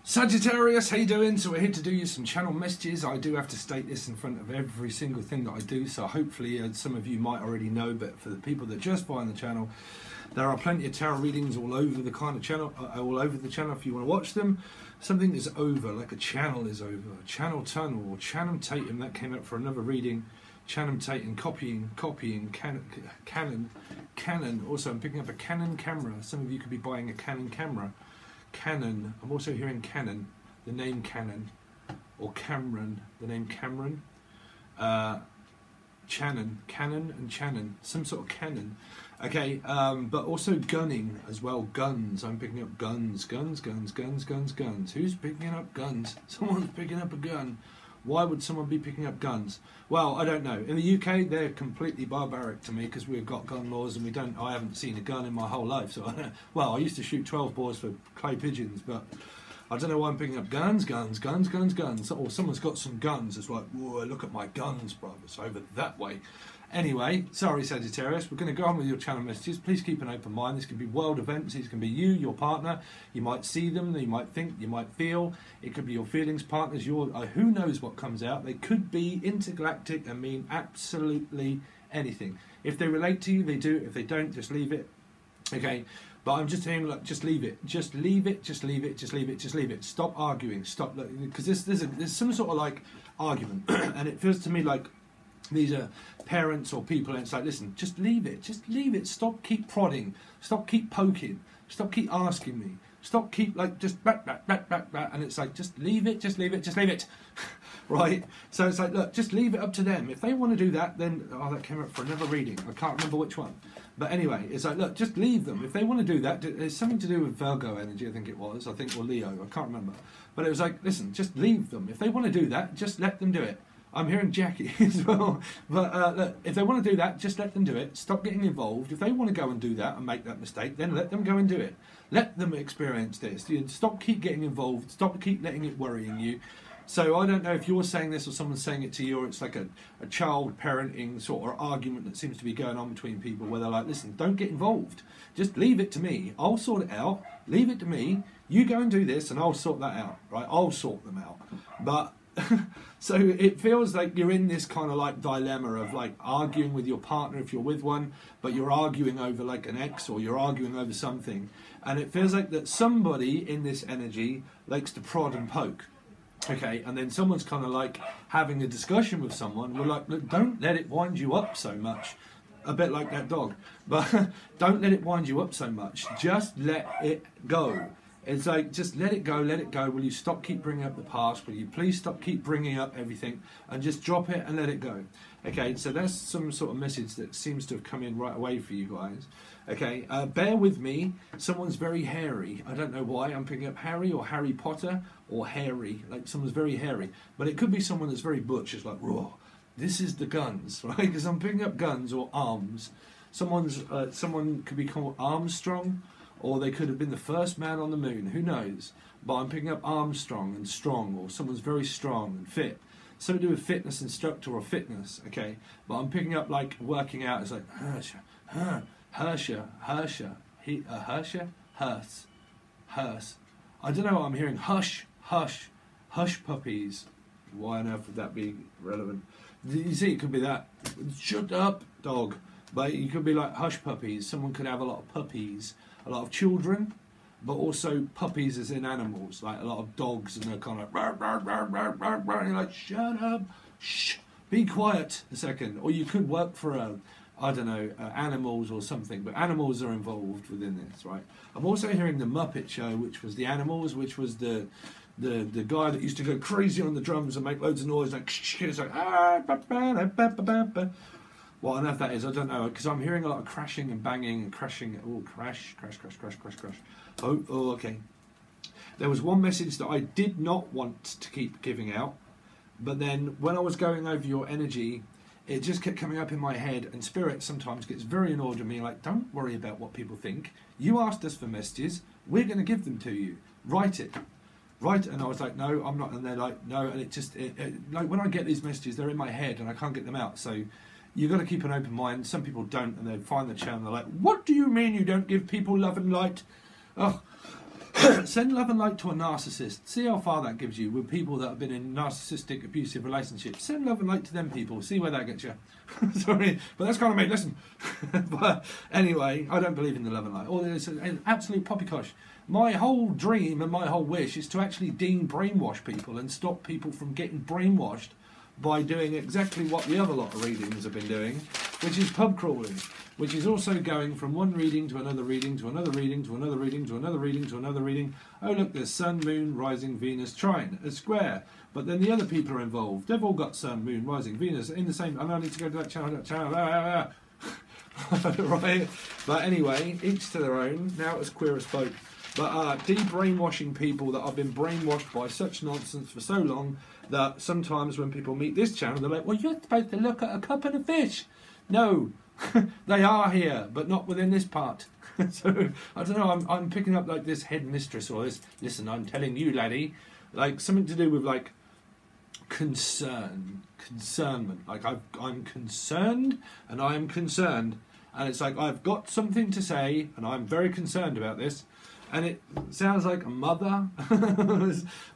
Sagittarius, how you doing? So we're here to do you some channel messages. I do have to state this in front of every single thing that I do, so hopefully some of you might already know, but for the people that just find the channel, there are plenty of tarot readings all over the kind of channel, all over the channel if you want to watch them. Something is over, like a channel is over, a channel tunnel, or Channel Tatum, that came up for another reading. Channel Tatum, copying, Canon. Also, I'm picking up a Canon camera. Some of you could be buying a Canon camera. Canon. I'm also hearing Canon, the name Canon, or Cameron, the name Cameron. Canon and Shannon, some sort of cannon. Okay, but also gunning as well. Guns. I'm picking up guns. Guns. Who's picking up guns? Someone's picking up a gun. Why would someone be picking up guns? Well, I don't know. In the UK, they're completely barbaric to me because we've got gun laws and we don't. I haven't seen a gun in my whole life. So, well, I used to shoot 12 bores for clay pigeons, but I don't know why I'm picking up guns. Or someone's got some guns. It's like, whoa, look at my guns, brother. It's over that way. Anyway, sorry Sagittarius, we're going to go on with your channel messages. Please keep an open mind. This can be world events. These can be you, your partner. You might see them, you might think, you might feel. It could be your feelings partners. Who knows what comes out. They could be intergalactic and mean absolutely anything. If they relate to you, they do. If they don't, just leave it. Okay, but I'm just saying, like, just leave it. Just leave it. Stop arguing. Stop, because there's some sort of like argument, and it feels to me like these are parents or people, and it's like, listen, just leave it. Stop keep prodding. Stop keep poking. Stop keep asking me. Stop keep like just back, and it's like, just leave it. Right? So it's like, look, just leave it up to them. If they want to do that, then that came up for another reading. I can't remember which one. But anyway, it's like, look, just leave them. If they want to do that, it's something to do with Virgo energy, I think it was. Or Leo, I can't remember. But it was like, listen, just leave them. If they want to do that, just let them do it. I'm hearing Jackie as well. But look, if they want to do that, just let them do it. Stop getting involved. If they want to go and do that and make that mistake, then let them go and do it. Let them experience this. Stop keep getting involved. Stop keep letting it worrying you. So I don't know if you're saying this or someone's saying it to you, or it's like a child parenting sort of argument that seems to be going on between people where they're like, listen, don't get involved. Just leave it to me. I'll sort it out. Leave it to me. You go and do this and I'll sort that out. Right? I'll sort them out. But so it feels like you're in this kind of like dilemma of like arguing with your partner if you're with one, but you're arguing over like an ex, or you're arguing over something, and it feels like that somebody in this energy likes to prod and poke. Okay, and then someone's kind of like having a discussion with someone. We're like, look, don't let it wind you up so much. A bit like that dog, but don't let it wind you up so much. Just let it go. It's like, just let it go. Will you stop keep bringing up the past? Will you please stop keep bringing up everything and just drop it and let it go? Okay, so that's some sort of message that seems to have come in right away for you guys. Okay, bear with me. Someone's very hairy. I don't know why. I'm picking up Harry or Harry Potter or hairy. Like someone's very hairy. But it could be someone that's very butch. It's like, raw. This is the guns, right? Because I'm picking up guns or arms. Someone could be called Armstrong, or they could have been the first man on the moon. Who knows? But I'm picking up Armstrong and strong, or someone's very strong and fit. Something to do with fitness instructor or fitness, okay? But I'm picking up like working out. It's like Hearse. I don't know what I'm hearing. Hush puppies. Why on earth would that be relevant? You see, it could be that. Shut up, dog. But you could be like hush puppies. Someone could have a lot of puppies, a lot of children, but also puppies as in animals, like a lot of dogs, and they're kind of like, and you're like, shut up, shh, be quiet a second. Or you could work for I don't know, animals or something, but animals are involved within this, right? I'm also hearing the Muppet Show, which was the animals, which was the guy that used to go crazy on the drums and make loads of noise, like, it's like, what on earth that is, I don't know, because I'm hearing a lot of crashing and banging and crashing. Oh, crash. Oh, okay. There was one message that I did not want to keep giving out, but then when I was going over your energy, it just kept coming up in my head, and Spirit sometimes gets very annoyed with me, like, don't worry about what people think. You asked us for messages, we're going to give them to you. Write it. And I was like, no, I'm not. And they're like, no, and like when I get these messages, they're in my head and I can't get them out, so you've got to keep an open mind. Some people don't, and they find the channel, they're like, what do you mean you don't give people love and light? Oh, Send love and light to a narcissist. See how far that gives you with people that have been in narcissistic, abusive relationships. Send love and light to them people. See where that gets you. Sorry, but that's kind of me. Listen. But anyway, I don't believe in the love and light. Oh, it's an absolute poppycock. My whole dream and my whole wish is to actually brainwash people and stop people from getting brainwashed by doing exactly what the other lot of readings have been doing, which is pub crawling, which is also going from one reading to another reading to another reading to another reading to another reading to another reading. Oh look, there's Sun, Moon, Rising, Venus, Trine, a square. But then the other people are involved. They've all got Sun, Moon, Rising, Venus in the same. And I need to go to that channel. Right. But anyway, each to their own. Now it's queer as folk. But de-brainwashing people that have been brainwashed by such nonsense for so long that sometimes when people meet this channel, they're like, well, you're supposed to look at a cup and a fish. No, they are here, but not within this part. So, I don't know, I'm picking up like this headmistress or this, listen, I'm telling you, laddie, like something to do with like concernment. Like I'm concerned and I am concerned. And it's like, I've got something to say and I'm very concerned about this. And it sounds like a mother,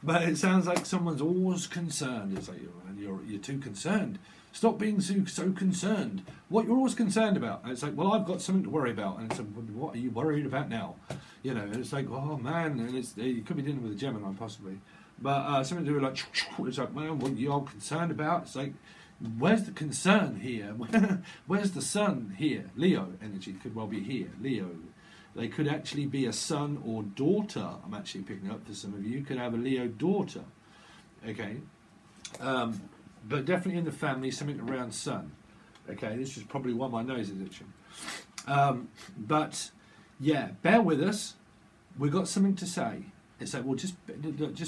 but it sounds like someone's always concerned. It's like, you're too concerned. Stop being so concerned. What you're always concerned about. And it's like, well, I've got something to worry about. And it's like, what are you worried about now? You know, and it's like, oh man, and you could be dealing with a Gemini possibly. But something to do with like, it's like, man, what you're concerned about? It's like, where's the concern here? Where's the sun here? Leo energy could well be here. Leo. They could actually be a son or daughter. I'm actually picking up for some of you. Could have a Leo daughter. Okay. But definitely in the family, something around sun. Okay, this is probably why my nose is itching. But yeah, bear with us. We've got something to say. It's like, well, just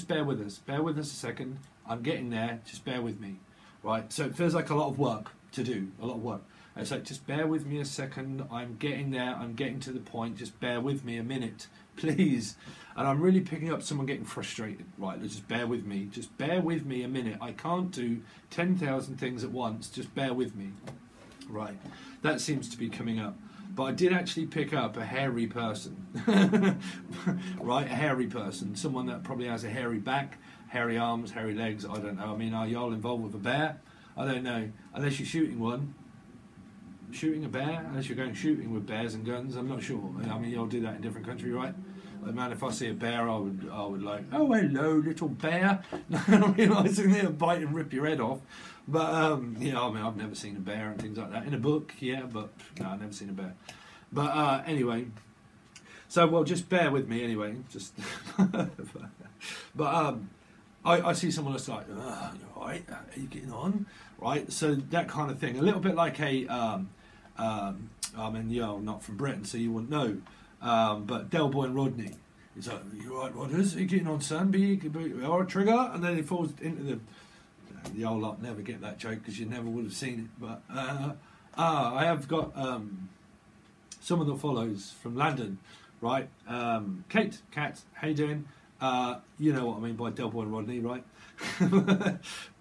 bear with us. Bear with us a second. I'm getting there. Just bear with me. Right. So it feels like a lot of work to do. A lot of work. It's like, just bear with me a second. I'm getting there. I'm getting to the point. Just bear with me a minute, please. And I'm really picking up someone getting frustrated. Right, just bear with me. Just bear with me a minute. I can't do 10,000 things at once. Just bear with me. Right, that seems to be coming up. But I did actually pick up a hairy person. Right, a hairy person. Someone that probably has a hairy back, hairy arms, hairy legs. I don't know. I mean, are y'all involved with a bear? I don't know. Unless you're shooting one. Shooting a bear, unless you're going shooting with bears and guns, I'm not sure. I mean, you'll do that in different country, right? Like, man, if I see a bear, I would like, oh, hello, little bear. Not realising they'll bite and rip your head off. But, yeah, I mean, I've never seen a bear and things like that. In a book, yeah, but no, I've never seen a bear. But anyway, so, well, just bear with me anyway. Just, but I see someone that's like, all right, are you getting on? Right, so that kind of thing. A little bit like a, I mean, yeah, I'm not from Britain, so you wouldn't know. But Del Boy and Rodney. He's like, you all right, Rodders? Are you getting on, son? Be all right, trigger? And then he falls into the old lot never get that joke because you never would have seen it. But I have got someone that follows from London, right? Kate, Kat, how you doing? You know what I mean by Del Boy and Rodney, right?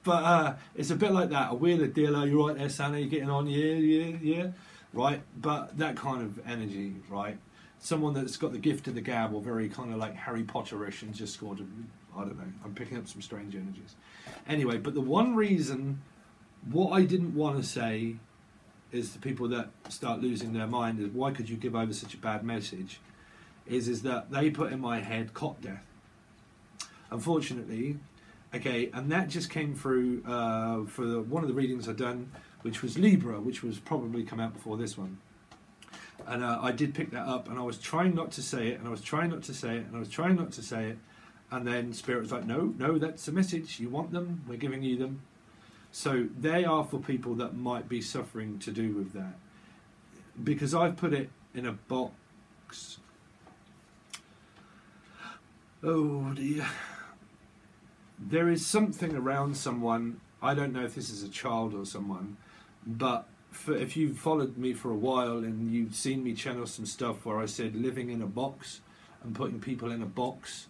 But it's a bit like that. A wheeler dealer, you right there, son? Are you getting on? Yeah. Right? But that kind of energy, right? Someone that's got the gift of the gab or very kind of like Harry Potter-ish and just scored I don't know. I'm picking up some strange energies. Anyway, but the one reason what I didn't want to say is the people that start losing their mind is why could you give over such a bad message is that they put in my head cot death. Unfortunately, okay, and that just came through for one of the readings I'd done, which was Libra, which was probably come out before this one. And I did pick that up, and I was trying not to say it, and I was trying not to say it, and I was trying not to say it, and then Spirit was like, no, that's a message. You want them, we're giving you them. So they are for people that might be suffering to do with that. Because I've put it in a box. Oh dear. There is something around someone, I don't know if this is a child or someone, but if you've followed me for a while and you've seen me channel some stuff where I said living in a box and putting people in a box,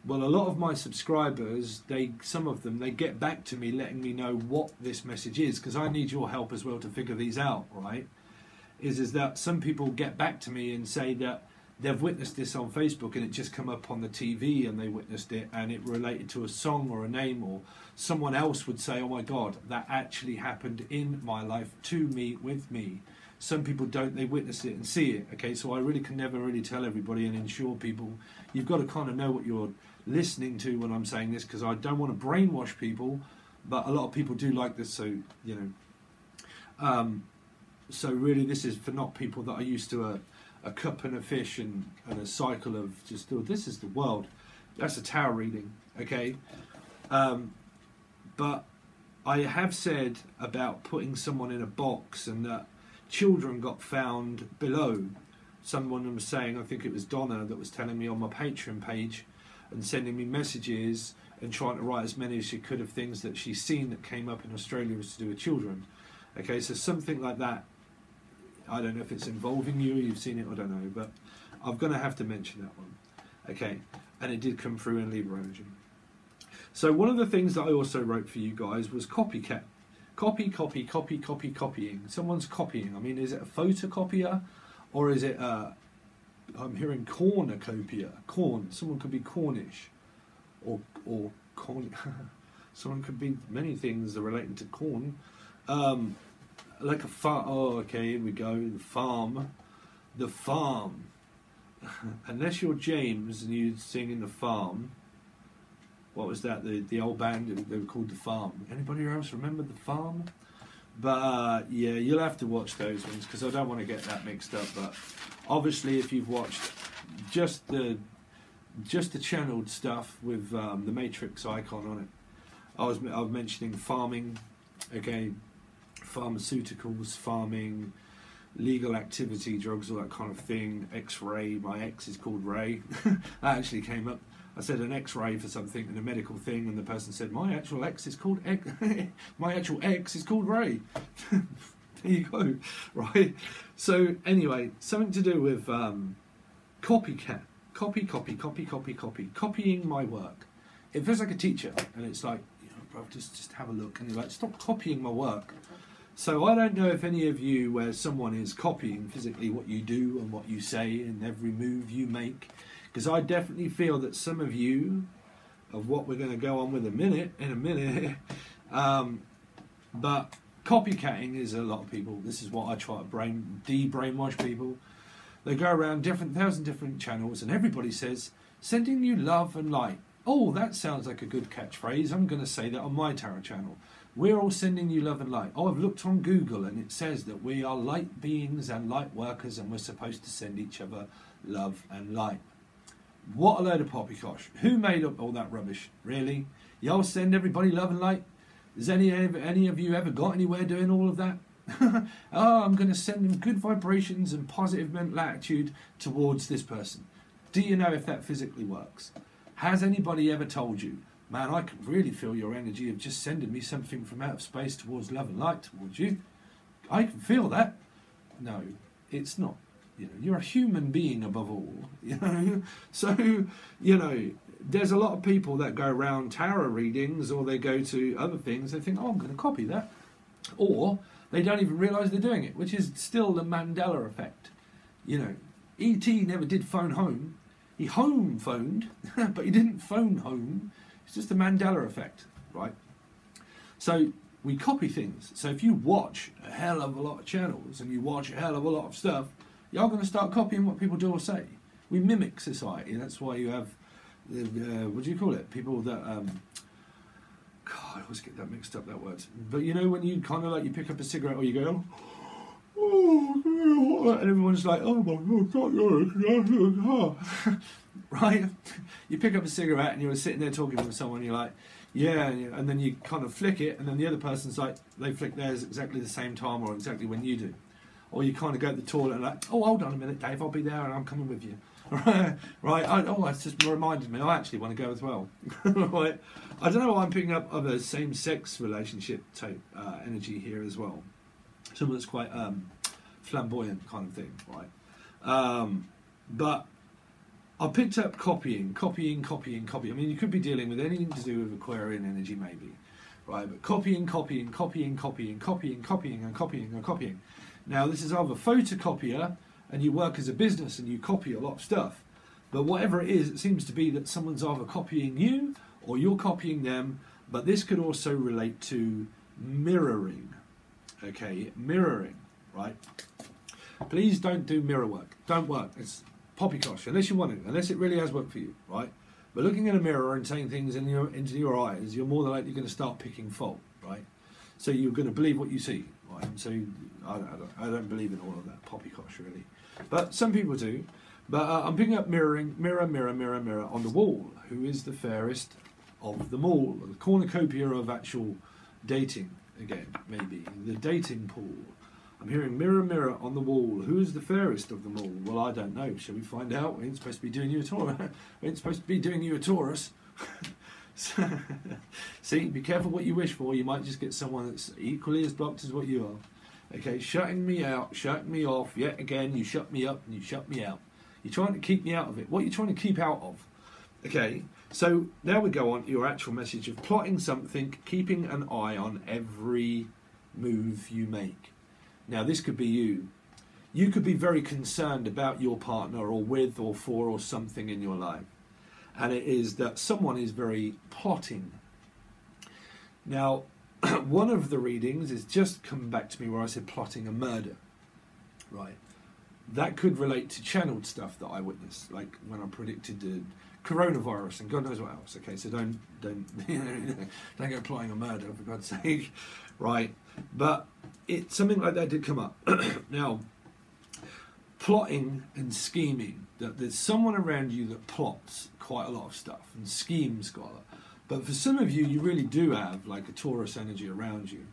well, a lot of my subscribers, some of them, they get back to me letting me know what this message is, because I need your help as well to figure these out, right? Is that some people get back to me and say that they've witnessed this on Facebook and it just come up on the TV and they witnessed it and it related to a song or a name, or someone else would say, oh my God, that actually happened in my life, to me, with me. Some people don't, they witness it and see it. Okay, so I really can never really tell everybody and ensure people. You've got to kind of know what you're listening to when I'm saying this, because I don't want to brainwash people, but a lot of people do like this, so, you know. So really this is for not people that are used to a cup and a fish and a cycle of just, oh, this is the world. That's a tarot reading, okay? But I have said about putting someone in a box and that children got found below. Someone was saying, I think it was Donna, that was telling me on my Patreon page and sending me messages and trying to write as many as she could of things that she's seen that came up in Australia was to do with children. Okay, so something like that. I don't know if it's involving you or you've seen it, I don't know, but I'm going to have to mention that one. Okay, and it did come through in Libra energy. So one of the things that I also wrote for you guys was copycat. Copying. Someone's copying. I mean, is it a photocopier or is it I'm hearing cornucopia. Corn. Someone could be Cornish or corn. Someone could be many things that are relating to corn. Like a farm. Oh, okay, here we go. The farm. Unless you're James and you sing in the farm. What was that? The old band, they were called The Farm. Anybody else remember The Farm? But yeah, you'll have to watch those ones because I don't want to get that mixed up. But obviously, if you've watched just the channeled stuff with the Matrix icon on it, I was mentioning farming, okay, pharmaceuticals, farming, legal activity, drugs, all that kind of thing. X-ray. My ex is called Ray. That actually came up. I said an X-ray for something and a medical thing, and the person said my actual ex is called my actual ex is called Ray. There you go, right? So anyway, something to do with copycat, copying my work. It feels like a teacher, and it's like, you know, bro, just have a look, and you're like, stop copying my work. So I don't know if any of you, where someone is copying physically what you do and what you say and every move you make. Because I definitely feel that some of you, of what we're going to go on with in a minute, but copycatting is a lot of people. This is what I try to de-brainwash people. They go around 1,000 different channels and everybody says, sending you love and light. Oh, that sounds like a good catchphrase. I'm going to say that on my tarot channel. We're all sending you love and light. Oh, I've looked on Google and it says that we are light beings and light workers and we're supposed to send each other love and light. What a load of poppycock. Who made up all that rubbish? Really? Y'all send everybody love and light? Has any of you ever got anywhere doing all of that? Oh, I'm going to send them good vibrations and positive mental attitude towards this person. Do you know if that physically works? Has anybody ever told you, man, I can really feel your energy of just sending me something from out of space towards love and light towards you? I can feel that. No, it's not. You know, you're a human being above all, you know. So, you know, there's a lot of people that go around tarot readings or they go to other things, they think, oh, I'm going to copy that. Or they don't even realise they're doing it, which is still the Mandela effect. You know, E.T. never did phone home. He home phoned, but he didn't phone home. It's just the Mandela effect, right? So we copy things. So if you watch a hell of a lot of channels and you watch a hell of a lot of stuff, you're going to start copying what people do or say. We mimic society. That's why you have, what do you call it? People that, God, I always get that mixed up, that word. But you know when you kind of like, you pick up a cigarette or you go, oh, and everyone's like, oh my God, right? You pick up a cigarette and you're sitting there talking with someone, you're like, yeah, and then you kind of flick it, and then the other person's like, they flick theirs exactly the same time or exactly when you do. Or you kind of go to the toilet and like, oh, hold on a minute, Dave, I'll be there and I'm coming with you. Right? Oh, that's just reminded me, I actually want to go as well. Right? I don't know why I'm picking up other same-sex relationship type energy here as well. Someone that's quite flamboyant kind of thing, right? But I picked up copying. I mean, you could be dealing with anything to do with Aquarian energy, maybe, right? But copying. Now, this is either photocopier, and you work as a business and you copy a lot of stuff. But whatever it is, it seems to be that someone's either copying you or you're copying them. But this could also relate to mirroring. Okay, mirroring, right? Please don't do mirror work. Don't work. It's poppycock, unless you want it, unless it really has worked for you, right? But looking in a mirror and saying things into your eyes, you're more than likely going to start picking fault, right? So you're going to believe what you see, right? So I don't believe in all of that poppycock, really. But some people do. But I'm picking up mirroring, mirror, mirror, mirror, mirror on the wall. Who is the fairest of them all? The cornucopia of actual dating, again, maybe. The dating pool. I'm hearing mirror, mirror on the wall. Who is the fairest of them all? Well, I don't know. Shall we find out? We ain't supposed to be doing you a Taurus. We ain't supposed to be doing you a Taurus. See, be careful what you wish for. You might just get someone that's equally as blocked as what you are. Okay, shutting me out, shutting me off. Yet again, you shut me up and you shut me out. You're trying to keep me out of it. What are you trying to keep out of? Okay, so now we go on to your actual message of plotting something, keeping an eye on every move you make. Now, this could be you. You could be very concerned about your partner or with or for or something in your life. And it is that someone is very plotting. Now, one of the readings is just come back to me where I said plotting a murder. Right. That could relate to channeled stuff that I witnessed, like when I predicted the coronavirus and God knows what else. Okay, so don't don't go plotting a murder, for God's sake, right? But something like that did come up. Now, plotting and scheming. That there's someone around you that plots quite a lot of stuff and schemes quite a lot. But for some of you, you really do have like a Taurus energy around you,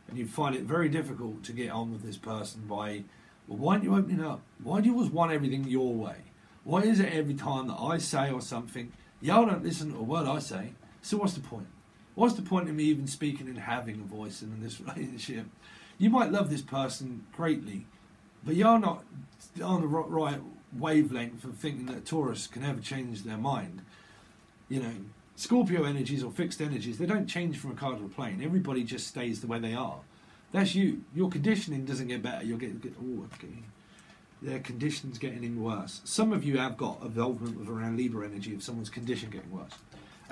and you find it very difficult to get on with this person by. Well, why aren't you opening up? Why do you always want everything your way? Why is it every time that I say or something, y'all don't listen to a word I say? So what's the point? What's the point of me even speaking and having a voice in this relationship? You might love this person greatly, but you're not on the right wavelength of thinking that a Taurus can ever change their mind. You know, Scorpio energies or fixed energies, they don't change from a cardinal plane. Everybody just stays the way they are. That's you. Your conditioning doesn't get better. You'll get oh, okay. Their condition's getting worse. Some of you have got involvement with around Libra energy of someone's condition getting worse.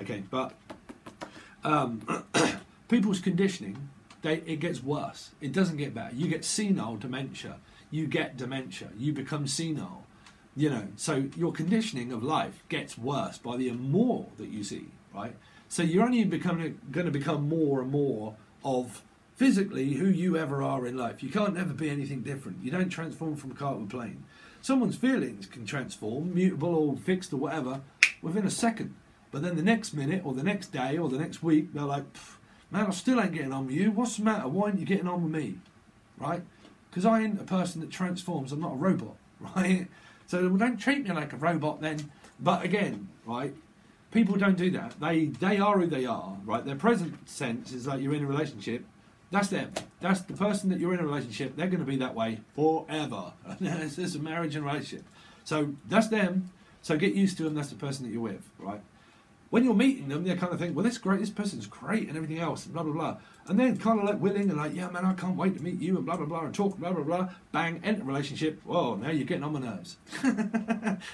Okay, but people's conditioning, it gets worse. It doesn't get better. You get senile dementia. You get dementia. You become senile. You know, so your conditioning of life gets worse by the more that you see, right? So you're only going to become more and more of physically who you ever are in life. You can't ever be anything different. You don't transform from a cardinal plane. Someone's feelings can transform, mutable or fixed or whatever, within a second. But then the next minute or the next day or the next week, they're like, man, I still ain't getting on with you. What's the matter? Why aren't you getting on with me? Right? Because I ain't a person that transforms. I'm not a robot. Right? So don't treat me like a robot then. But again, right? People don't do that. They are who they are. Right? Their present sense is like you're in a relationship. That's them. That's the person that you're in a relationship. They're going to be that way forever. It's a marriage and relationship. So that's them. So get used to them. That's the person that you're with, right? When you're meeting them, they kind of think, well, this person's great and everything else, and blah, blah, blah. And then kind of like willing and like, yeah, man, I can't wait to meet you and blah, blah, blah, and talk, blah, blah, blah. Bang, enter relationship. Whoa, now you're getting on my nerves.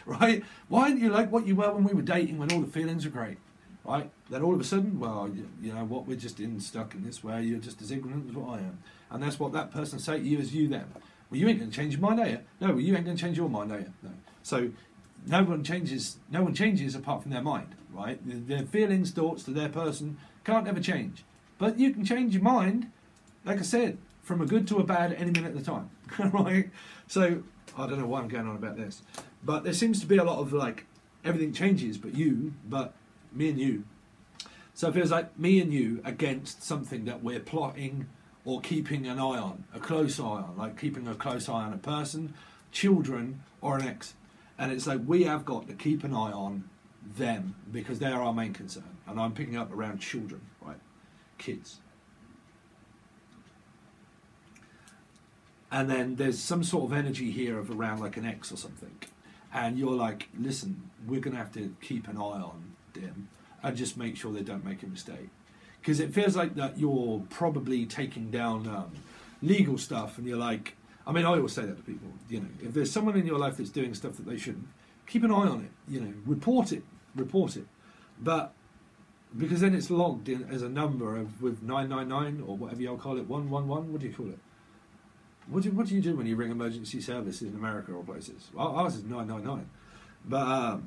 Right? Why aren't you like what you were when we were dating when all the feelings were great? Right? Then all of a sudden, well, you know what, we're just stuck in this where you're just as ignorant as what I am. And that's what that person say to you as you them. Well, you ain't going to change your mind, are you? No, well, you ain't going to change your mind, are you? No. So no one changes apart from their mind, right? Their feelings, thoughts to their person can't ever change. But you can change your mind, like I said, from a good to a bad at any minute at a time. Right? So I don't know why I'm going on about this. But there seems to be a lot of like, everything changes but me and you. So it feels like me and you against something that we're plotting or keeping an eye on, a close eye on, like keeping a close eye on a person, children, or an ex. And it's like we have got to keep an eye on them because they're our main concern. And I'm picking up around children, right? Kids. And then there's some sort of energy here of around like an ex or something. And you're like, listen, we're going to have to keep an eye on them and just make sure they don't make a mistake, because it feels like that you're probably taking down legal stuff and you're like, I mean, I always say that to people. You know, if there's someone in your life that's doing stuff that they shouldn't, keep an eye on it. You know, report it. But because then it's logged in as a number of with 999 or whatever you'll call it, 111. What do you call it? What do you do when you ring emergency services in America or places? Well, ours is 999, but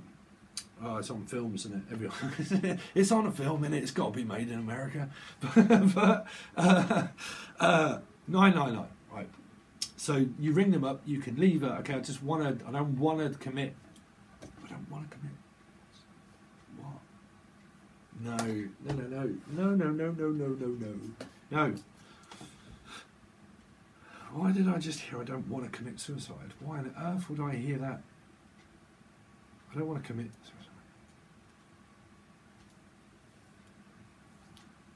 it's on films, isn't it? Everyone, it's on a film, and it's got to be made in America. but 999, right? So you ring them up. You can leave it. Okay, I don't want to commit. I don't want to commit. What? No. Why did I just hear I don't want to commit suicide? Why on earth would I hear that? I don't want to commit suicide.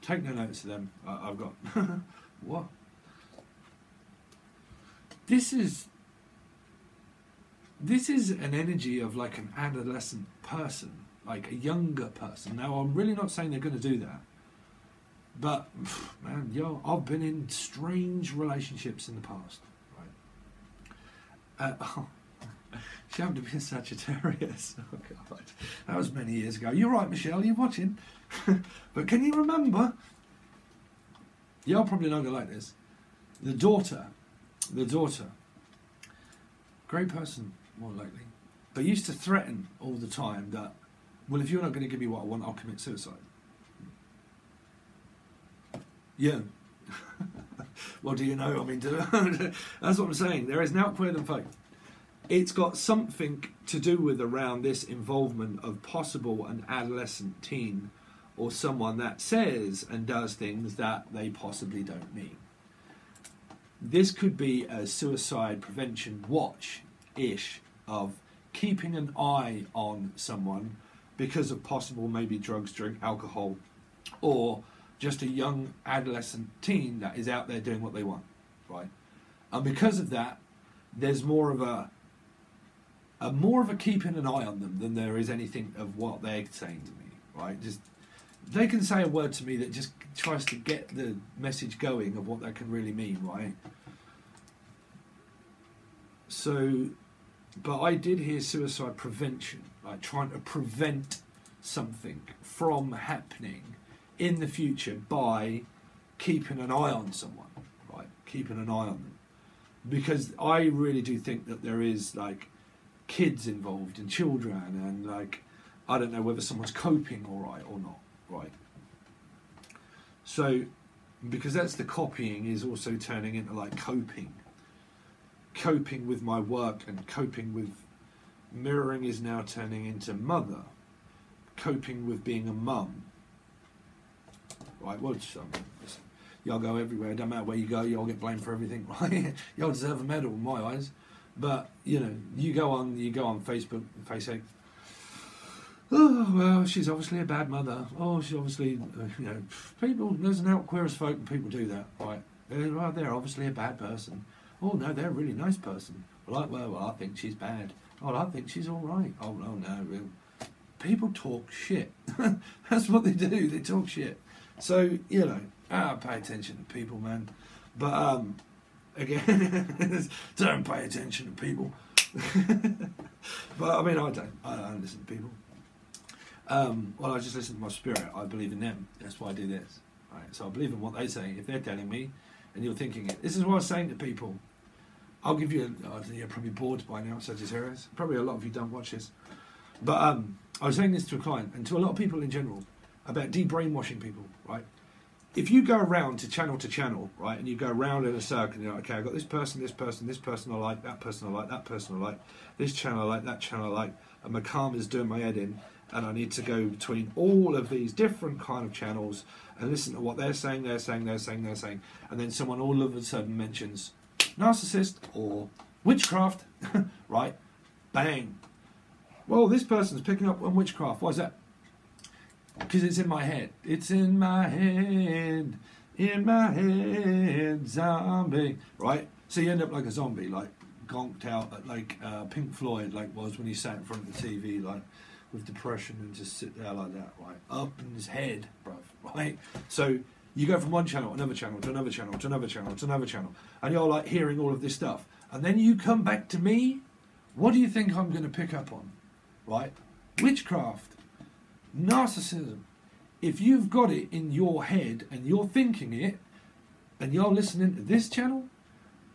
Take no notice of them. I've got... What? This is an energy of like an adolescent person, like a younger person. Now, I'm really not saying they're going to do that. But, man, I've been in strange relationships in the past, right? She happened to be a Sagittarius. Oh, God. That was many years ago. You're right, Michelle, you're watching. But can you remember? You're probably not going to like this. The daughter, great person, more likely, but used to threaten all the time that, well, if you're not going to give me what I want, I'll commit suicide. Yeah. Well, do you know? I mean, that's what I'm saying. There is now queer than fake. It's got something to do with around this involvement of possible an adolescent teen or someone that says and does things that they possibly don't mean. This could be a suicide prevention watch-ish of keeping an eye on someone because of possible maybe drugs, drink, alcohol, or just a young adolescent teen that is out there doing what they want, right? And because of that, there's more of a keeping an eye on them than there is anything of what they're saying to me, right? Just they can say a word to me that just tries to get the message going of what that can really mean, right? So, but I did hear suicide prevention, like trying to prevent something from happening in the future by keeping an eye on someone, right? Keeping an eye on them. Because I really do think that there is like kids involved and children and like, I don't know whether someone's coping all right or not, right? So, because that's the copying is also turning into like coping with my work, and coping with mirroring is now turning into mother, coping with being a mum. Right, well, listen, y'all go everywhere. It doesn't matter where you go, y'all get blamed for everything, right? Y'all deserve a medal in my eyes. But you know, you go on Facebook, oh well, she's obviously a bad mother. Oh, she's obviously, you know, people. There's an out queer as folk, and people do that, right? They're obviously a bad person. Oh no, they're a really nice person. Well, I think she's bad. Oh, I think she's all right. Oh no, people talk shit. That's what they do. They talk shit. So, you know, pay attention to people, man. But, again, don't pay attention to people. But, I mean, I don't listen to people. Well, I just listen to my spirit. I believe in them. That's why I do this. Right? So I believe in what they say. If they're telling me, and you're thinking it. This is what I was saying to people. I'll give you, you're probably bored by now, Sagittarius. Probably a lot of you don't watch this. But I was saying this to a client, and to a lot of people in general, about de-brainwashing people, right? If you go around to channel, right, and you go around in a circle, and you're like, okay, I've got this person I like, that person I like, that person I like, this channel I like, that channel I like, and my karma's doing my head in, and I need to go between all of these different kind of channels and listen to what they're saying, and then someone all of a sudden mentions narcissist or witchcraft, right? Bang. Well, this person's picking up on witchcraft. Why is that? Because it's in my head. It's in my head, zombie. Right? So you end up like a zombie, like gonked out, like Pink Floyd, like was when he sat in front of the TV, like with depression and just sit there like that, right? Up in his head, bruv, right? So You go from one channel to another channel to another channel to another channel to another channel, and you're like hearing all of this stuff, and then you come back to me. What do you think I'm going to pick up on? Right? Witchcraft, narcissism. If you've got it in your head and you're thinking it, and you're listening to this channel,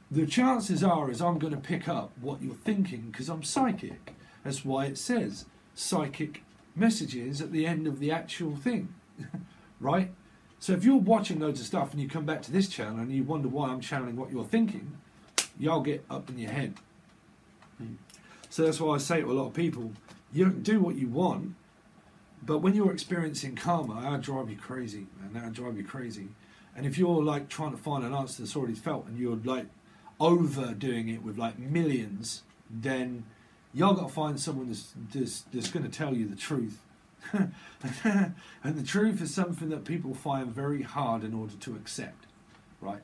the chances are is I'm going to pick up what you're thinking because I'm psychic. That's why it says psychic messages at the end of the actual thing, right? So if you're watching loads of stuff and you come back to this channel and you wonder why I'm channeling what you're thinking, you'll get up in your head. So that's why I say to a lot of people, you don't do what you want, but when you're experiencing karma, that'll drive you crazy, man. That'll drive you crazy. And if you're like trying to find an answer that's already felt and you're like overdoing it with like millions, then you've got to find someone that's going to tell you the truth. And the truth is something that people find very hard in order to accept, right?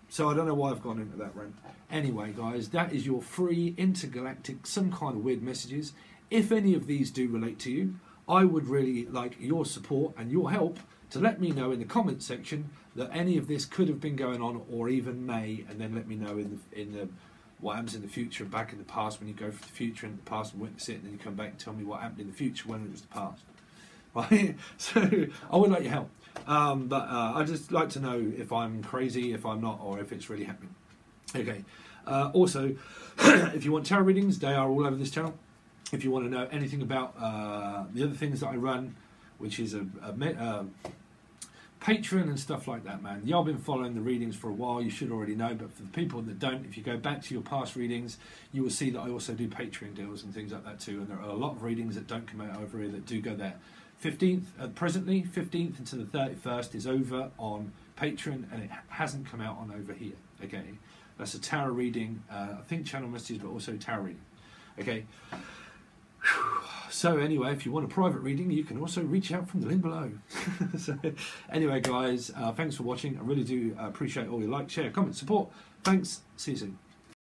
So I don't know why I've gone into that rant. Anyway, guys, that is your free intergalactic, some kind of weird messages. If any of these do relate to you, I would really like your support and your help to let me know in the comment section that any of this could have been going on or even may, and then let me know in the what happens in the future, back in the past, when you go for the future and the past and witness it, and then you come back and tell me what happened in the future when it was the past. Right? So I would like your help. But I'd just like to know if I'm crazy, if I'm not, or if it's really happening. Okay. Also, if you want tarot readings, they are all over this channel. If you want to know anything about the other things that I run, which is a Patron and stuff like that, man. Y'all been following the readings for a while, you should already know, but for the people that don't, if you go back to your past readings, you will see that I also do Patreon deals and things like that too, and there are a lot of readings that don't come out over here that do go there. 15th, presently, 15th into the 31st is over on Patreon, and it hasn't come out on over here, okay? That's a tarot reading, I think channel messages, but also tarot reading, okay? So anyway, if you want a private reading, you can also reach out from the link below. So anyway, guys, thanks for watching. I really do appreciate all your likes, share, comment, support. Thanks. See you soon.